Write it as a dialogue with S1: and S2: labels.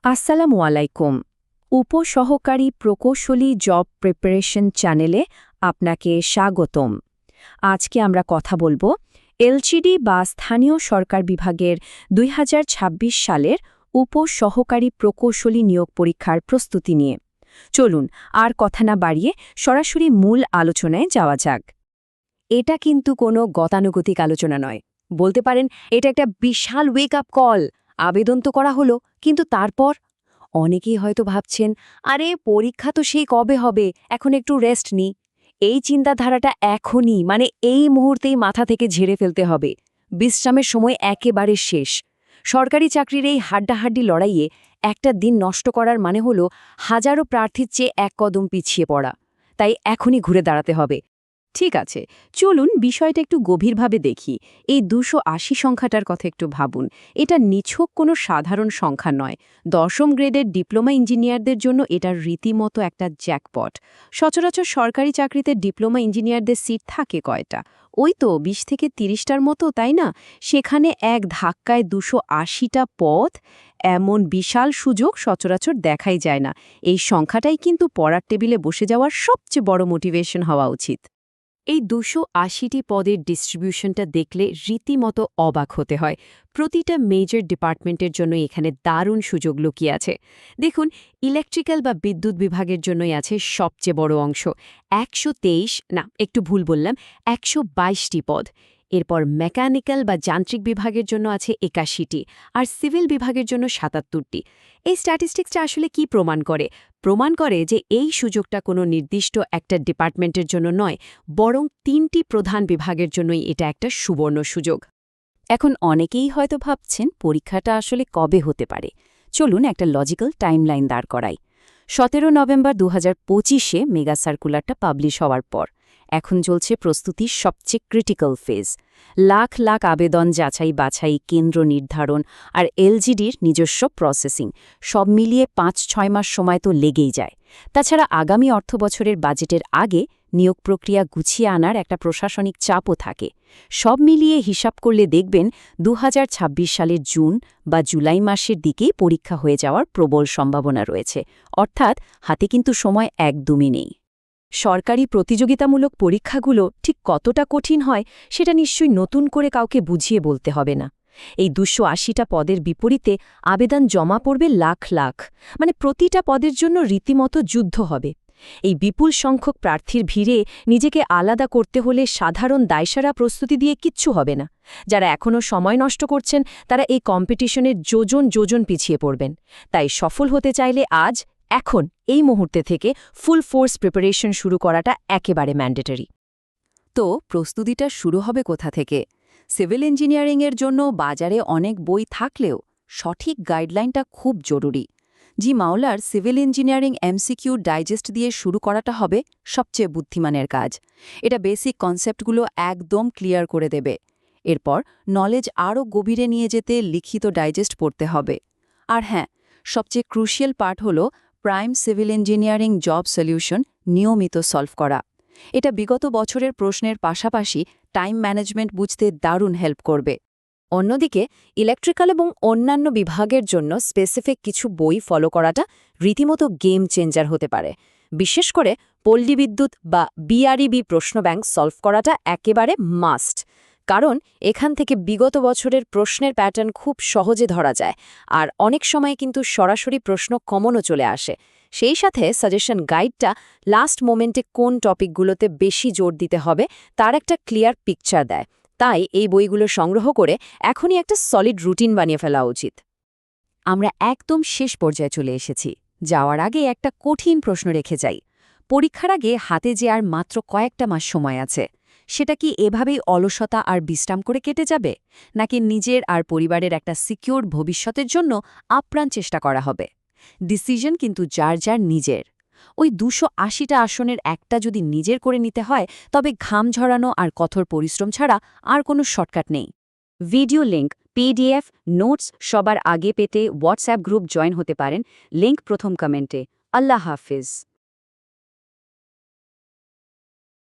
S1: আসসালামু আলাইকুম। উপসহকারী প্রকৌশলী জব প্রিপারেশন চ্যানেলে আপনাকে স্বাগতম। আজকে আমরা কথা বলবো এলজিডি বা স্থানীয় সরকার বিভাগের ২০২৬ সালের উপসহকারী প্রকৌশলী নিয়োগ পরীক্ষার প্রস্তুতি নিয়ে। চলুন আর কথা না বাড়িয়ে সরাসরি মূল আলোচনায় যাওয়া যাক। এটা কিন্তু কোনো গতানুগতিক আলোচনা নয়, বলতে পারেন এটা একটা বিশাল ওয়েক আপ কল। আবেদন তো করা হলো, কিন্তু তারপর অনেকেই হয়তো ভাবছেন, আরে পরীক্ষা তো সেই কবে হবে, এখন একটু রেস্ট নিই। এই চিন্তাধারাটা এখনই, মানে এই মুহূর্তেই মাথা থেকে ঝেড়ে ফেলতে হবে। বিশ্রামের সময় একেবারে শেষ। সরকারি চাকরির এই হাড্ডাহাড্ডি লড়াইয়ে একটা দিন নষ্ট করার মানে হলো হাজারো প্রার্থীর চেয়ে এক কদম পিছিয়ে পড়া। তাই এখনই ঘুরে দাঁড়াতে হবে। ঠিক আছে, চলুন বিষয়টা একটু গভীরভাবে দেখি। এই ২৮০ সংখ্যাটার কথা একটু ভাবুন। এটা নিছক কোনো সাধারণ সংখ্যা নয়। দশম গ্রেডের ডিপ্লোমা ইঞ্জিনিয়ারদের জন্য এটা রীতিমতো একটা জ্যাকপট। সচরাচর সরকারি চাকরিতে ডিপ্লোমা ইঞ্জিনিয়ারদের সিট থাকে কয়টা? ওই তো ২০ থেকে ৩০টার মতো, তাই না? সেখানে এক ধাক্কায় ২৮০টা পদ, এমন বিশাল সুযোগ সচরাচর দেখাই যায় না। এই সংখ্যাটাই কিন্তু পড়ার টেবিলে বসে যাওয়ার সবচেয়ে বড় মোটিভেশন হওয়া উচিত। এই ২৮০টি পদের ডিস্ট্রিবিউশনটা দেখলে রীতিমতো অবাক হতে হয়। প্রতিটা মেজর ডিপার্টমেন্টের জন্য এখানে দারুণ সুযোগ লুকিয়ে আছে। দেখুন, ইলেকট্রিক্যাল বা বিদ্যুৎ বিভাগের জন্যই আছে সবচেয়ে বড় অংশ, ১২৩, না একটু ভুল বললাম, ১২২টি পদ। এরপর মেকানিক্যাল বা যান্ত্রিক বিভাগের জন্য আছে ৮১টি, আর সিভিল বিভাগের জন্য ৭৭টি। এই স্ট্যাটিস্টিক্সটা আসলে কি প্রমাণ করে? প্রমাণ করে যে এই সুযোগটা কোনো নির্দিষ্ট একটা ডিপার্টমেন্টের জন্য নয়, বরং ৩টি প্রধান বিভাগের জন্যই এটা একটা সুবর্ণ সুযোগ। এখন অনেকেই হয়তো ভাবছেন পরীক্ষাটা আসলে কবে হতে পারে। চলুন একটা লজিক্যাল টাইমলাইন দাঁড় করাই। ১৭ নভেম্বর ২০২৫-এ মেগা সার্কুলারটা পাবলিশ হওয়ার পর এখন চলছে প্রস্তুতির সবচেয়ে ক্রিটিক্যাল ফেজ। লাখ লাখ আবেদন, যাচাই বাছাই, কেন্দ্র নির্ধারণ আর এলজিডির নিজস্ব প্রসেসিং, সব মিলিয়ে ৫-৬ মাস সময় তো লেগেই যায়। তাছাড়া আগামী অর্থবছরের বাজেটের আগে নিয়োগ প্রক্রিয়া গুছিয়ে আনার একটা প্রশাসনিক চাপও থাকে। সব মিলিয়ে হিসাব করলে দেখবেন ২০২৬ সালের জুন বা জুলাই মাসের দিকেই পরীক্ষা হয়ে যাওয়ার প্রবল সম্ভাবনা রয়েছে। অর্থাৎ হাতে কিন্তু সময় একদমই নেই। সরকারি প্রতিযোগিতামূলক পরীক্ষাগুলো ঠিক কতটা কঠিন হয় সেটা নিশ্চয়ই নতুন করে কাউকে বুঝিয়ে বলতে হবে না। এই ২৮০টা পদের বিপরীতে আবেদন জমা পড়বে লাখ লাখ, মানে প্রতিটা পদের জন্য রীতিমতো যুদ্ধ হবে। এই বিপুল সংখ্যক প্রার্থীর ভিড়ে নিজেকে আলাদা করতে হলে সাধারণ দায়সারা প্রস্তুতি দিয়ে কিচ্ছু হবে না। যারা এখনও সময় নষ্ট করছেন তারা এই কম্পিটিশনের যোজন যোজন পিছিয়ে পড়বেন। তাই সফল হতে চাইলে আজ, এখন, এই মুহূর্তে থেকে ফুল ফোর্স প্রিপারেশন শুরু করাটা একেবারে ম্যান্ডেটরি। তো প্রস্তুতিটা শুরু হবে কোথা থেকে? সিভিল ইঞ্জিনিয়ারিংয়ের জন্য বাজারে অনেক বই থাকলেও সঠিক গাইডলাইনটা খুব জরুরি। জি মাওলার সিভিল ইঞ্জিনিয়ারিং এমসিকিউ ডাইজেস্ট দিয়ে শুরু করাটা হবে সবচেয়ে বুদ্ধিমানের কাজ। এটা বেসিক কনসেপ্টগুলো একদম ক্লিয়ার করে দেবে। এরপর নলেজ আরও গভীরে নিয়ে যেতে লিখিত ডাইজেস্ট পড়তে হবে। আর হ্যাঁ, সবচেয়ে ক্রুশিয়াল পার্ট হলো prime civil engineering job solution নিয়মিত সলভ করা। এটা বিগত বছরের প্রশ্নের পাশাপাশি টাইম ম্যানেজমেন্ট বুঝতে দারুণ হেল্প করবে। অন্যদিকে ইলেকট্রিক্যাল এবং অন্যান্য বিভাগের জন্য স্পেসিফিক কিছু বই ফলো করাটা রীতিমতো গেম চেঞ্জার হতে পারে। বিশেষ করে পল্লী বিদ্যুৎ বা বিআরইবি প্রশ্ন ব্যাংক সলভ করাটা একেবারে মাস্ট। কারণ এখান থেকে বিগত বছরের প্রশ্নের প্যাটার্ন খুব সহজে ধরা যায়, আর অনেক সময় কিন্তু সরাসরি প্রশ্ন কমনও চলে আসে। সেই সাথে সাজেশন গাইডটা লাস্ট মোমেন্টে কোন টপিকগুলোতে বেশি জোর দিতে হবে তার একটা ক্লিয়ার পিকচার দেয়। তাই এই বইগুলো সংগ্রহ করে এখনই একটা সলিড রুটিন বানিয়ে ফেলা উচিত। আমরা একদম শেষ পর্যায়ে চলে এসেছি। যাওয়ার আগে একটা কঠিন প্রশ্ন রেখে যাই। পরীক্ষার আগে হাতে যে আর মাত্র কয়েকটা মাস সময় আছে, সেটা কি এভাবেই অলসতা আর বিশ্রাম করে কেটে যাবে, নাকি নিজের আর পরিবারের একটা সিকিউর ভবিষ্যতের জন্য আপ্রাণ চেষ্টা করা হবে? ডিসিশন কিন্তু যার যার নিজের। ওই ২৮০টা আসনের একটা যদি নিজের করে নিতে হয়, তবে ঘাম ঝরানো আর কঠোর পরিশ্রম ছাড়া আর কোনো শর্টকাট নেই। ভিডিও লিঙ্ক, পিডিএফ, নোটস সবার আগে পেতে হোয়াটসঅ্যাপ গ্রুপ জয়েন হতে পারেন। লিঙ্ক প্রথম কমেন্টে। আল্লাহ হাফিজ।